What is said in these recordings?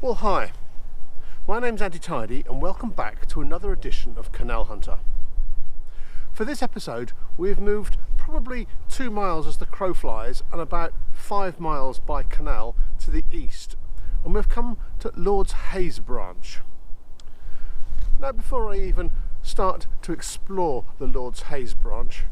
Well, hi, my name's Andy Tidy and welcome back to another edition of Canal Hunter. For this episode we've moved probably 2 miles as the crow flies and about 5 miles by canal to the east, and we've come to Lord's Hayes branch. Now, before I even start to explore the Lord's Hayes branch,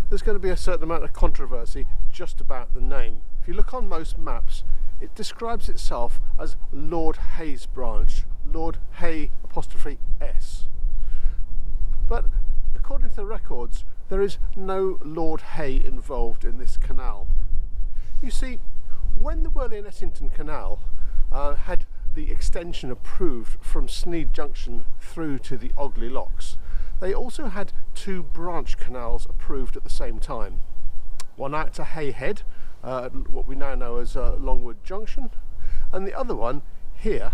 there's going to be a certain amount of controversy just about the name. If you look on most maps, it describes itself as Lord Hayes branch, Lord Hay 'S. But according to the records, there is no Lord Hay involved in this canal. You see, when the Wyrley and Essington Canal had the extension approved from Sneyd Junction through to the Ogley Locks, they also had 2 branch canals approved at the same time. One out to Hay Head, what we now know as Longwood Junction, and the other one here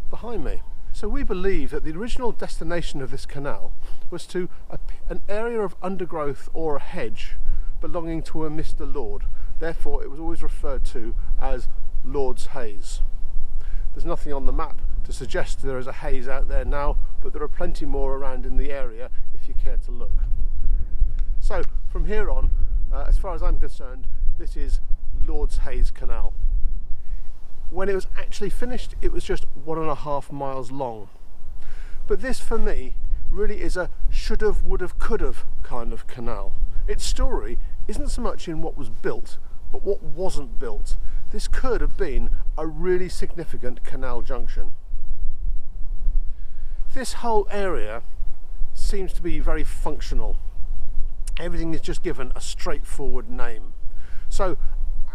behind me. So we believe that the original destination of this canal was to an area of undergrowth or a hedge belonging to a Mr. Lord. Therefore it was always referred to as Lord's Hayes. There's nothing on the map to suggest there is a Hayes out there now, but there are plenty more around in the area if you care to look. So from here on, as far as I'm concerned, this is Lord's Hayes Canal. When it was actually finished, it was just 1.5 miles long. But this, for me, really is a should've, would've, could've kind of canal. Its story isn't so much in what was built, but what wasn't built. This could have been a really significant canal junction. This whole area seems to be very functional. Everything is just given a straightforward name. So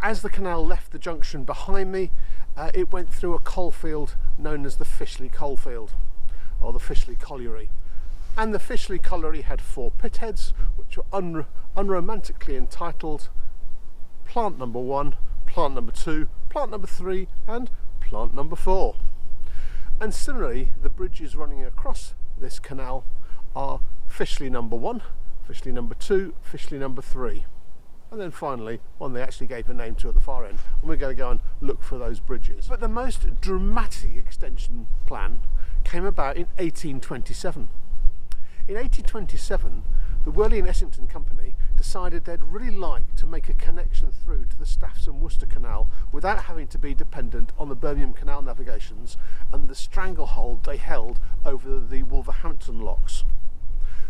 as the canal left the junction behind me, it went through a coalfield known as the Fitzlee coalfield, or the Fitzlee colliery. And the Fitzlee colliery had 4 pitheads, which were unromantically entitled Plant Number 1, Plant Number 2, Plant Number 3 and Plant Number 4. And similarly, the bridges running across this canal are Fitzlee Number 1, Fitzlee Number 2, Fitzlee Number 3. And then finally, one they actually gave a name to at the far end, and we're going to go and look for those bridges. But the most dramatic extension plan came about in 1827. In 1827, the Wyrley and Essington Company decided they'd really like to make a connection through to the Staffs and Worcester Canal without having to be dependent on the Birmingham Canal Navigations and the stranglehold they held over the Wolverhampton locks.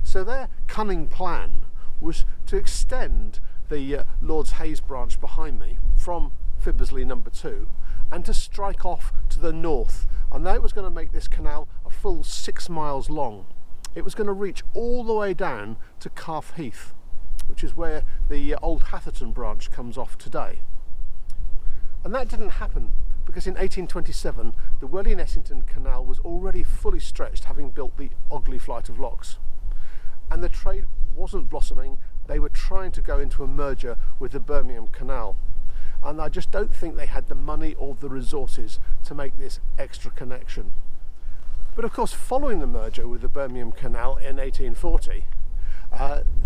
So their cunning plan was to extend the Lord's Hayes branch behind me from Fitzlee Number 2 and to strike off to the north, and that was going to make this canal a full 6 miles long. It was going to reach all the way down to Calf Heath, which is where the old Hatherton branch comes off today. And that didn't happen because in 1827 the Wyrley and Essington Canal was already fully stretched, having built the Ogley flight of locks. And the trade wasn't blossoming. They were trying to go into a merger with the Birmingham Canal, and I just don't think they had the money or the resources to make this extra connection. But of course, following the merger with the Birmingham Canal in 1840,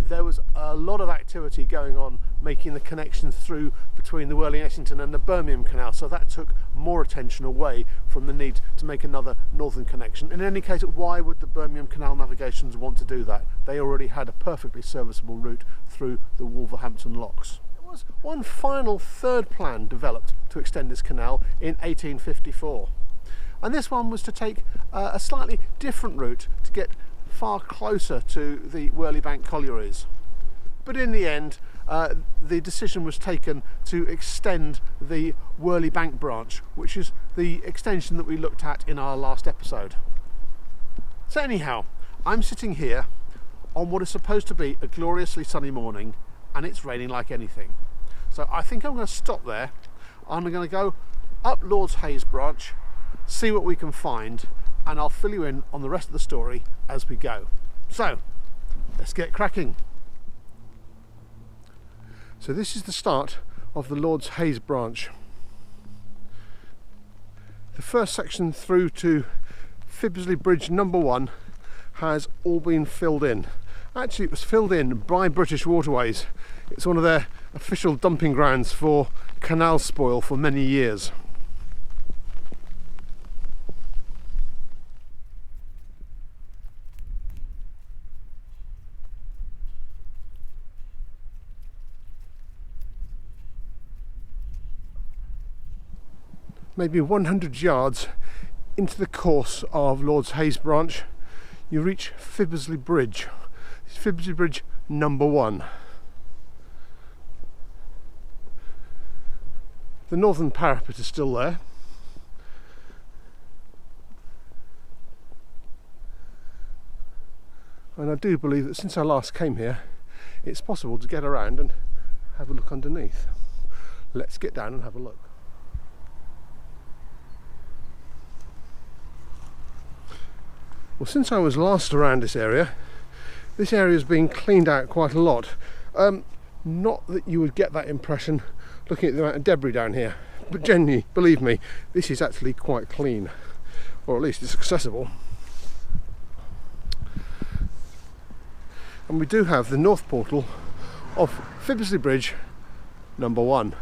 there was a lot of activity going on making the connection through between the Wyrley and Essington and the Birmingham Canal, so that took more attention away from the need to make another northern connection. In any case, why would the Birmingham Canal Navigations want to do that? They already had a perfectly serviceable route through the Wolverhampton locks. There was one final third plan developed to extend this canal in 1854, and this one was to take a slightly different route to get far closer to the Wyrley Bank collieries. But in the end, the decision was taken to extend the Wyrley Bank branch, which is the extension that we looked at in our last episode. So anyhow, I'm sitting here on what is supposed to be a gloriously sunny morning, and it's raining like anything. So I think I'm going to stop there. I'm going to go up Lord's Hayes branch, see what we can find, and I'll fill you in on the rest of the story as we go. So let's get cracking. So this is the start of the Lord's Hayes branch. The first section through to Fitzlee Bridge Number 1 has all been filled in. Actually, it was filled in by British Waterways. It's one of their official dumping grounds for canal spoil for many years. maybe 100 yards into the course of Lord's Hayes branch, you reach Fitzlee Bridge. It's Fitzlee Bridge number 1. The northern parapet is still there. And I do believe that since I last came here, it's possible to get around and have a look underneath. Let's get down and have a look. Well, since I was last around this area has been cleaned out quite a lot. Not that you would get that impression looking at the amount of debris down here, but genuinely, believe me, this is actually quite clean, or at least it's accessible. And we do have the north portal of Fitzlee Bridge number 1.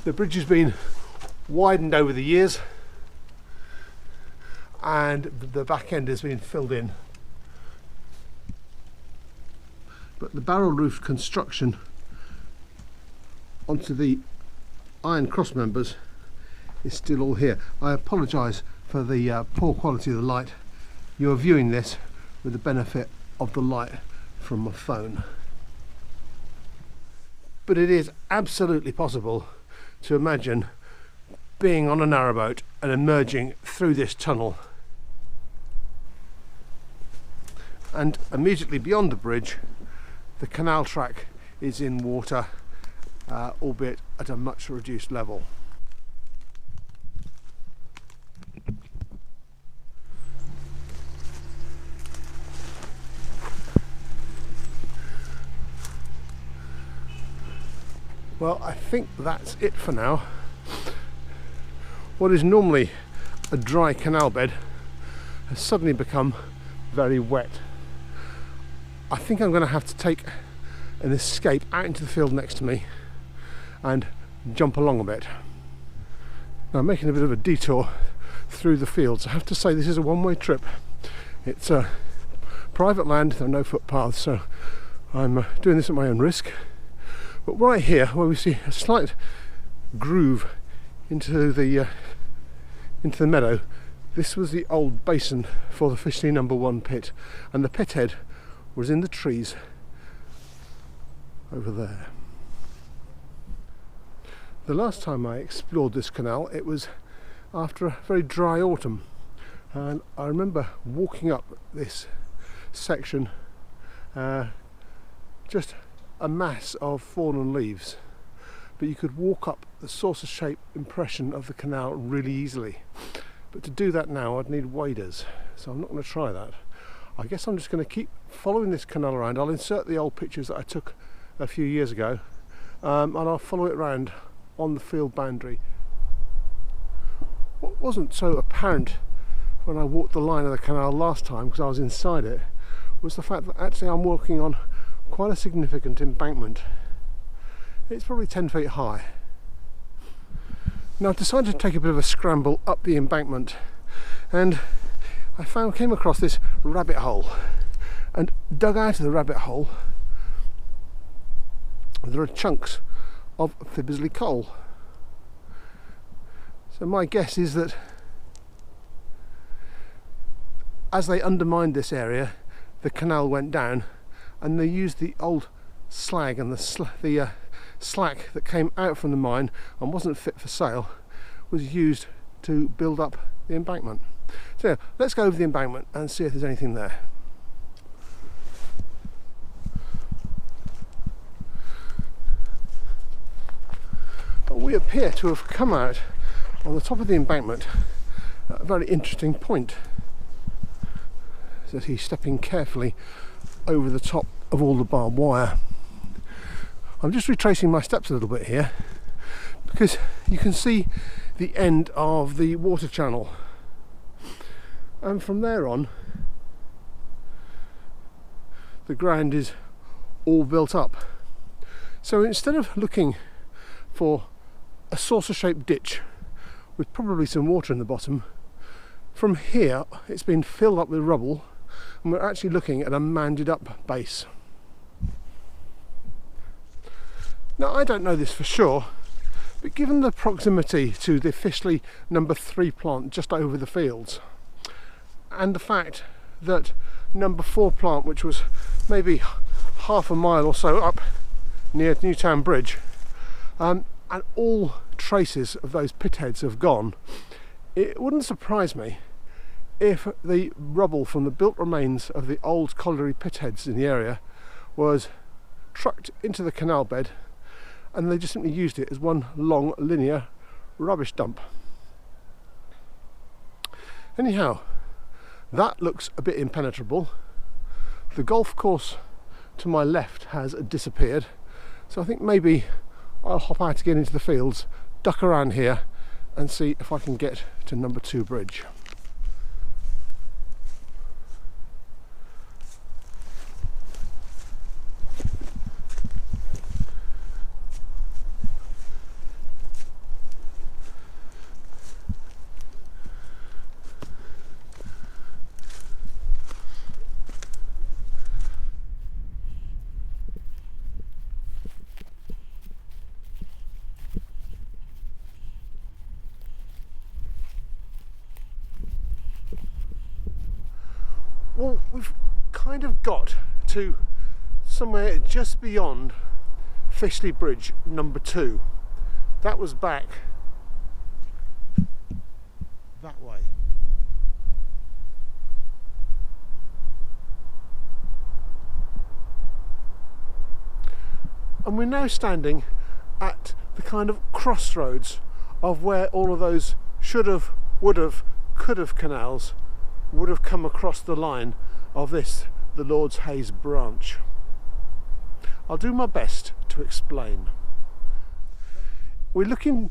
The bridge has been widened over the years and the back end has been filled in. But the barrel roof construction onto the iron cross members is still all here. I apologise for the poor quality of the light. You are viewing this with the benefit of the light from my phone. But it is absolutely possible to imagine being on a narrowboat and emerging through this tunnel. And immediately beyond the bridge, the canal track is in water, albeit at a much reduced level. Well, I think that's it for now. What is normally a dry canal bed has suddenly become very wet. I think I'm going to have to take an escape out into the field next to me and jump along a bit. Now, I'm making a bit of a detour through the fields. I have to say this is a one-way trip. It's private land, there are no footpaths, so I'm doing this at my own risk. But right here, where we see a slight groove into the meadow, this was the old basin for the Fitzlee number 1 pit, and the pit head was in the trees over there. The last time I explored this canal, it was after a very dry autumn, and I remember walking up this section, just a mass of fallen leaves, but you could walk up the saucer shaped impression of the canal really easily. But to do that now I'd need waders, so I'm not going to try that. I guess I'm just going to keep following this canal around. I'll insert the old pictures that I took a few years ago, and I'll follow it around on the field boundary. What wasn't so apparent when I walked the line of the canal last time, because I was inside it, was the fact that actually I'm walking on quite a significant embankment. It's probably 10 feet high. Now I've decided to take a bit of a scramble up the embankment, and I came across this rabbit hole, and dug out of the rabbit hole there are chunks of Fitzlee coal. So my guess is that as they undermined this area, the canal went down, and they used the old slag and the slack that came out from the mine and wasn't fit for sale was used to build up the embankment. So let's go over the embankment and see if there's anything there. We appear to have come out on the top of the embankment at a very interesting point. So he's stepping carefully over the top of all the barbed wire. I'm just retracing my steps a little bit here because you can see the end of the water channel, and from there on the ground is all built up. So instead of looking for a saucer shaped ditch with probably some water in the bottom, from here it's been filled up with rubble, and we're actually looking at a mounded up base. Now I don't know this for sure, But given the proximity to the Fitzlee number 3 plant just over the fields, and the fact that number 4 plant, which was maybe half a mile or so up near Newtown Bridge, and all traces of those pitheads have gone, it wouldn't surprise me if the rubble from the built remains of the old colliery pitheads in the area was trucked into the canal bed and they just simply used it as one long linear rubbish dump. Anyhow, that looks a bit impenetrable. The golf course to my left has disappeared, so I think maybe I'll hop out again into the fields, duck around here and see if I can get to number 2 bridge. Well, we've kind of got to somewhere just beyond Fitzlee Bridge number 2. That was back that way. And we're now standing at the kind of crossroads of where all of those should have, would have, could have canals would have come across the line of this, the Lord's Hayes branch. I'll do my best to explain. We're looking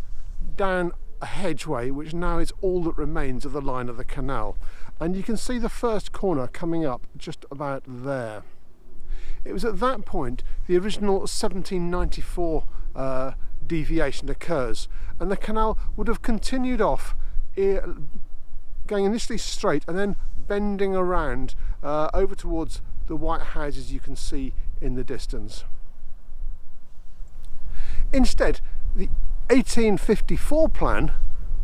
down a hedgeway which now is all that remains of the line of the canal, and you can see the first corner coming up just about there. It was at that point the original 1794 deviation occurs, and the canal would have continued off going initially straight and then bending around over towards the white houses you can see in the distance. Instead, the 1854 plan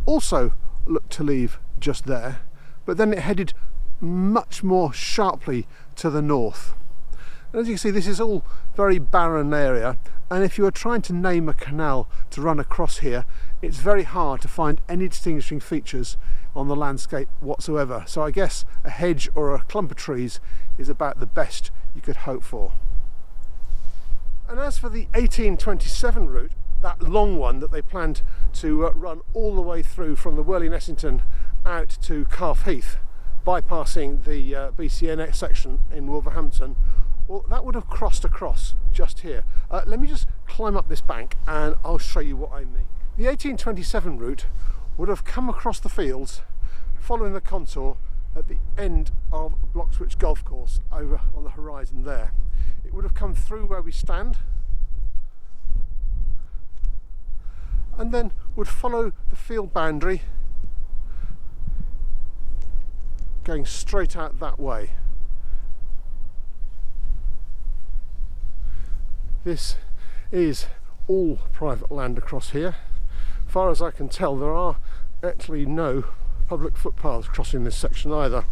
also looked to leave just there, but then it headed much more sharply to the north. And as you can see, this is all very barren area, and if you are trying to name a canal to run across here, it's very hard to find any distinguishing features on the landscape whatsoever. So I guess a hedge or a clump of trees is about the best you could hope for. And as for the 1827 route, that long one that they planned to run all the way through from the Wyrley and Essington out to Calf Heath, bypassing the BCN section in Wolverhampton, well, that would have crossed across just here. Let me just climb up this bank and I'll show you what I mean. The 1827 route would have come across the fields following the contour at the end of Bloxwich Golf Course over on the horizon there. It would have come through where we stand and then would follow the field boundary going straight out that way. This is all private land across here. As far as I can tell, there are actually no public footpaths crossing this section either.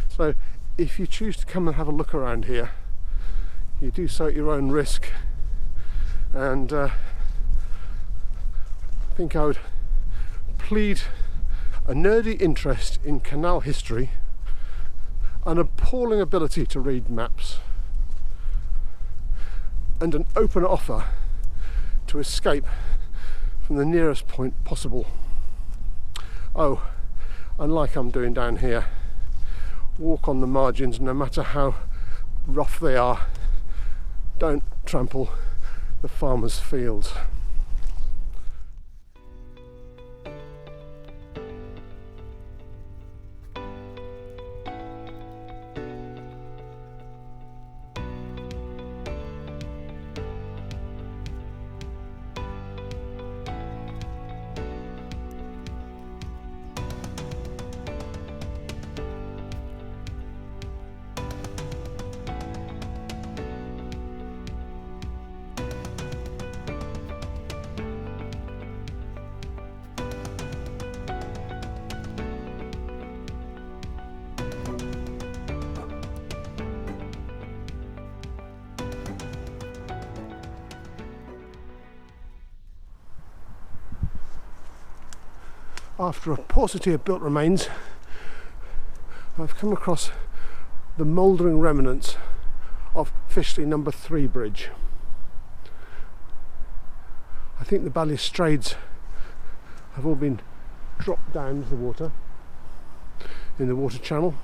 So if you choose to come and have a look around here, you do so at your own risk. And I think I would plead a nerdy interest in canal history, an appalling ability to read maps, and an open offer to escape from the nearest point possible. Oh, and like I'm doing down here, walk on the margins no matter how rough they are. Don't trample the farmers' fields. after a paucity of built remains, I've come across the mouldering remnants of Fitzlee number 3 bridge. I think the balustrades have all been dropped down into the water in the water channel,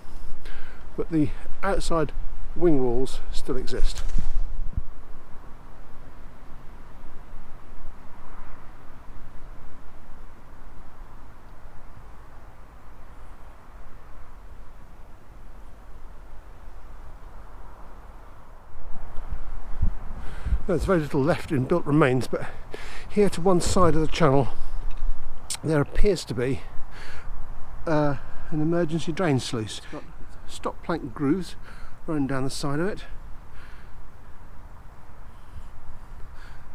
but the outside wing walls still exist. There's very little left in built remains, but here to one side of the channel there appears to be an emergency drain sluice. It's got stop plank grooves running down the side of it.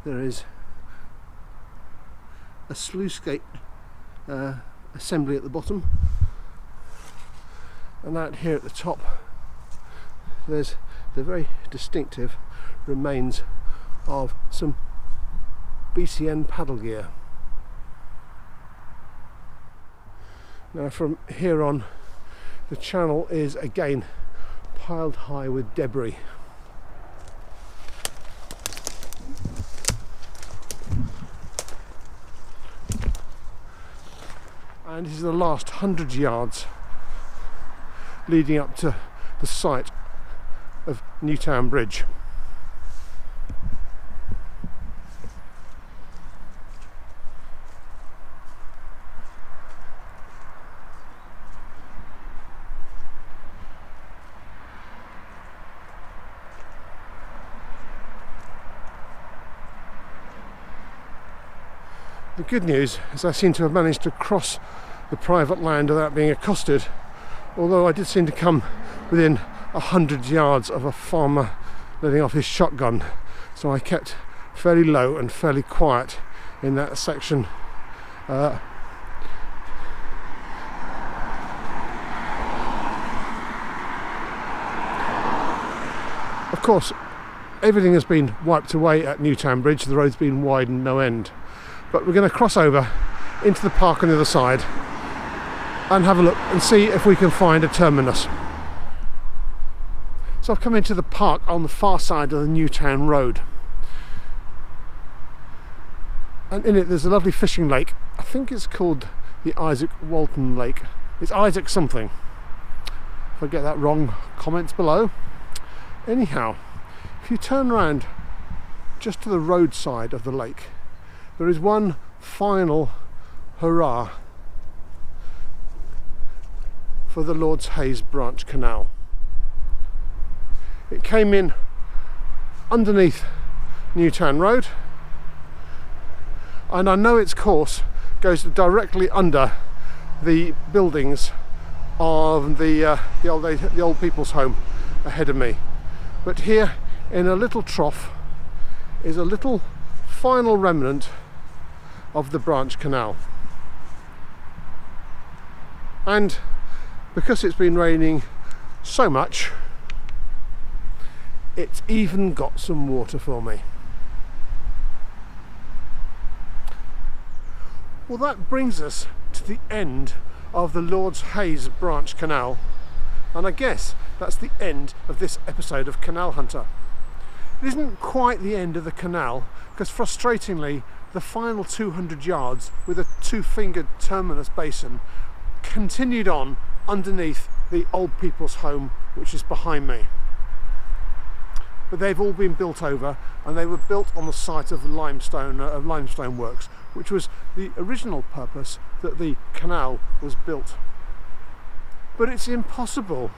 There is a sluice gate assembly at the bottom, and out here at the top there's the very distinctive remains of some BCN paddle gear. Now from here on, the channel is again piled high with debris. And this is the last 100 yards leading up to the site of Newtown Bridge. The good news is I seem to have managed to cross the private land without being accosted, although I did seem to come within 100 yards of a farmer letting off his shotgun, so I kept fairly low and fairly quiet in that section. Of course, everything has been wiped away at Newtown Bridge. The road's been widened no end. But we're going to cross over into the park on the other side and have a look and see if we can find a terminus. So I've come into the park on the far side of the Newtown Road, and in it there's a lovely fishing lake. I think it's called the Isaac Walton Lake. It's Isaac something. If I get that wrong, comments below. Anyhow, if you turn around just to the roadside of the lake, there is one final hurrah for the Lord's Hayes Branch Canal. It came in underneath Newtown Road, and I know its course goes directly under the buildings of the old people's home ahead of me. But here in a little trough is a little final remnant of the branch canal, and because it's been raining so much, it's even got some water for me. Well, that brings us to the end of the Lord's Hayes Branch Canal, and I guess that's the end of this episode of Canal Hunter. It isn't quite the end of the canal, because frustratingly the final 200 yards with a 2-fingered terminus basin continued on underneath the old people's home, which is behind me. But they've all been built over, and they were built on the site of limestone works, which was the original purpose that the canal was built. But it's impossible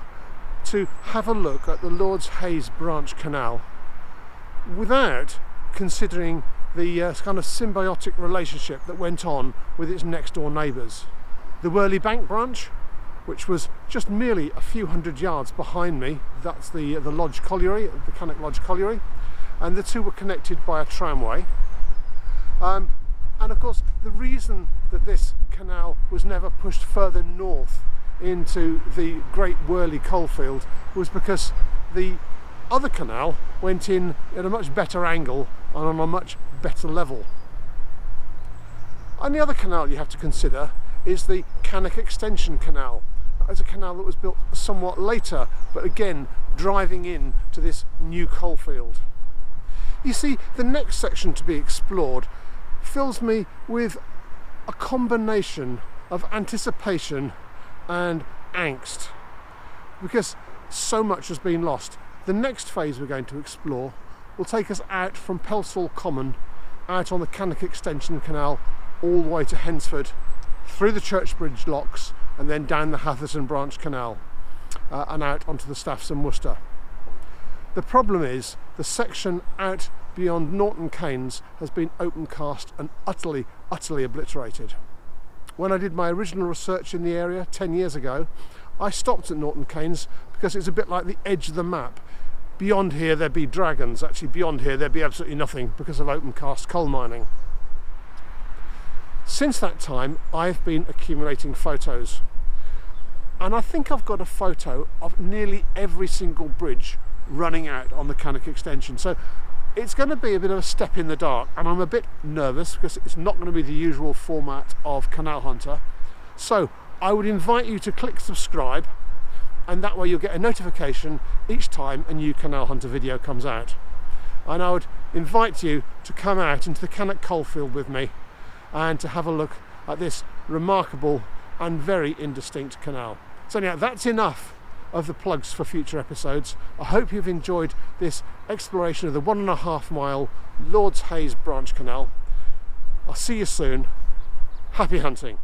to have a look at the Lord's Hayes Branch Canal without considering the kind of symbiotic relationship that went on with its next door neighbours. The Wyrley Bank branch, which was just merely a few hundred yards behind me, that's the Lodge Colliery, the Cannock Lodge Colliery, and the two were connected by a tramway. And of course the reason that this canal was never pushed further north into the Great Wyrley coalfield was because the other canal went in at a much better angle and on a much better level. And the other canal you have to consider is the Cannock Extension Canal. It's a canal that was built somewhat later, but again driving in to this new coalfield. You see, the next section to be explored fills me with a combination of anticipation and angst, because so much has been lost. The next phase we're going to explore will take us out from Pelsall Common, out on the Cannock Extension Canal, all the way to Hensford, through the Churchbridge locks, and then down the Hatherton Branch Canal and out onto the Staffs and Worcester. The problem is the section out beyond Norton Keynes has been open cast and utterly obliterated. When I did my original research in the area 10 years ago, I stopped at Norton Keynes because it's a bit like the edge of the map. Beyond here there'd be dragons, actually beyond here there'd be absolutely nothing because of open cast coal mining. Since that time I've been accumulating photos, and I think I've got a photo of nearly every single bridge running out on the Cannock Extension. So it's going to be a bit of a step in the dark, and I'm a bit nervous because it's not going to be the usual format of Canal Hunter. So I would invite you to click subscribe, and that way you'll get a notification each time a new Canal Hunter video comes out. And I would invite you to come out into the Cannock coalfield with me and to have a look at this remarkable and very indistinct canal. So anyhow, that's enough of the plugs for future episodes. I hope you've enjoyed this exploration of the 1.5 mile Lords Hayes Branch Canal. I'll see you soon. Happy hunting.